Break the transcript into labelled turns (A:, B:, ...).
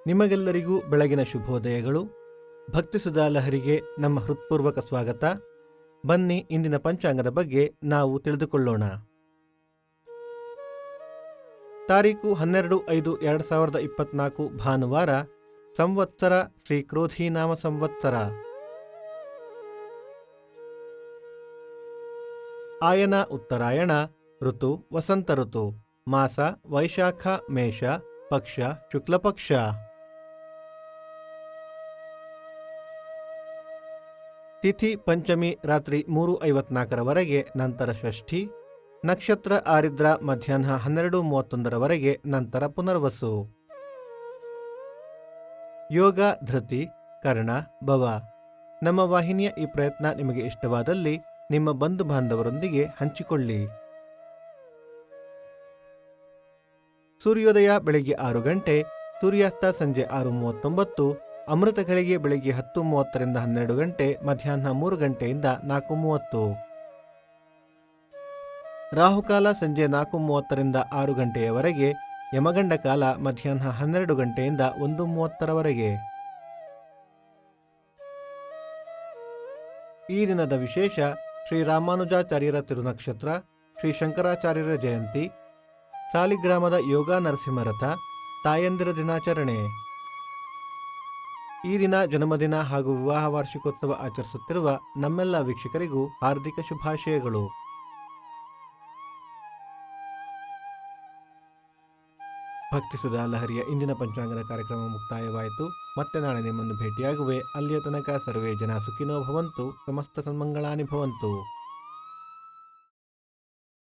A: ನಿಮಗೆಲ್ಲರಿಗೂ ಬೆಳಗಿನ ಶುಭೋದಯಗಳು. ಭಕ್ತಿಸುಧಾ ಲಹರಿಗೆ ನಮ್ಮ ಹೃತ್ಪೂರ್ವಕ ಸ್ವಾಗತ. ಬನ್ನಿ ಇಂದಿನ ಪಂಚಾಂಗದ ಬಗ್ಗೆ ನಾವು ತಿಳಿದುಕೊಳ್ಳೋಣ. ತಾರೀಕು 12/5/2024 ಭಾನುವಾರ. ಸಂವತ್ಸರ ಶ್ರೀ ಕ್ರೋಧೀನಾಮ ಸಂವತ್ಸರ. ಆಯನ ಉತ್ತರಾಯಣ. ಋತು ವಸಂತ ಋತು. ಮಾಸ ವೈಶಾಖ ಮೇಷ. ಪಕ್ಷ ಶುಕ್ಲಪಕ್ಷ. ತಿಥಿ ಪಂಚಮಿ ರಾತ್ರಿ 3:54 ನಂತರ ಷಷ್ಠಿ. ನಕ್ಷತ್ರ ಆರಿದ್ರ ಮಧ್ಯಾಹ್ನ 12:31 ನಂತರ ಪುನರ್ವಸು. ಯೋಗ ಧೃತಿ ಕರ್ಣ ಭವ. ನಮ್ಮ ವಾಹಿನಿಯ ಈ ಪ್ರಯತ್ನ ನಿಮಗೆ ಇಷ್ಟವಾದಲ್ಲಿ ನಿಮ್ಮ ಬಂಧು ಬಾಂಧವರೊಂದಿಗೆ ಹಂಚಿಕೊಳ್ಳಿ. ಸೂರ್ಯೋದಯ ಬೆಳಗ್ಗೆ 6 ಗಂಟೆ, ಸೂರ್ಯಾಸ್ತ ಸಂಜೆ 6:39, ಅಮೃತ ಘಳಿಗೆ ಬೆಳಗ್ಗೆ 10:30 12 ಗಂಟೆ, ಮಧ್ಯಾಹ್ನ 3 ಗಂಟೆಯಿಂದ 4:30. ರಾಹುಕಾಲ ಸಂಜೆ 4:30 6 ಗಂಟೆಯವರೆಗೆ. ಯಮಗಂಡ ಕಾಲ ಮಧ್ಯಾಹ್ನ 12 ಗಂಟೆಯಿಂದ 1:30. ಈ ದಿನದ ವಿಶೇಷ: ಶ್ರೀ ರಾಮಾನುಜಾಚಾರ್ಯರ ತಿರುನಕ್ಷತ್ರ, ಶ್ರೀ ಶಂಕರಾಚಾರ್ಯರ ಜಯಂತಿ, ಸಾಲಿಗ್ರಾಮದ ಯೋಗ ನರಸಿಂಹರಥ, ತಾಯಂದಿರ ದಿನಾಚರಣೆ. ಈ ದಿನ ಜನ್ಮದಿನ ಹಾಗೂ ವಿವಾಹ ವಾರ್ಷಿಕೋತ್ಸವ ಆಚರಿಸುತ್ತಿರುವ ನಮ್ಮೆಲ್ಲ ವೀಕ್ಷಕರಿಗೂ ಹಾರ್ದಿಕ ಶುಭಾಶಯಗಳು. ಭಕ್ತಿಸುಧಾ ಲಹರಿಯ ಇಂದಿನ ಪಂಚಾಂಗದ ಕಾರ್ಯಕ್ರಮ ಮುಕ್ತಾಯವಾಯಿತು. ಮತ್ತೆ ನಾಳೆ ನಿಮ್ಮನ್ನು ಭೇಟಿಯಾಗುವೆ. ಅಲ್ಲಿಯ ತನಕ ಸರ್ವೇ ಜನ ಸುಖಿನೋ ಭವಂತು, ಸಮಸ್ತ ಸನ್ಮಂಗಳಾನಿ ಭವಂತು.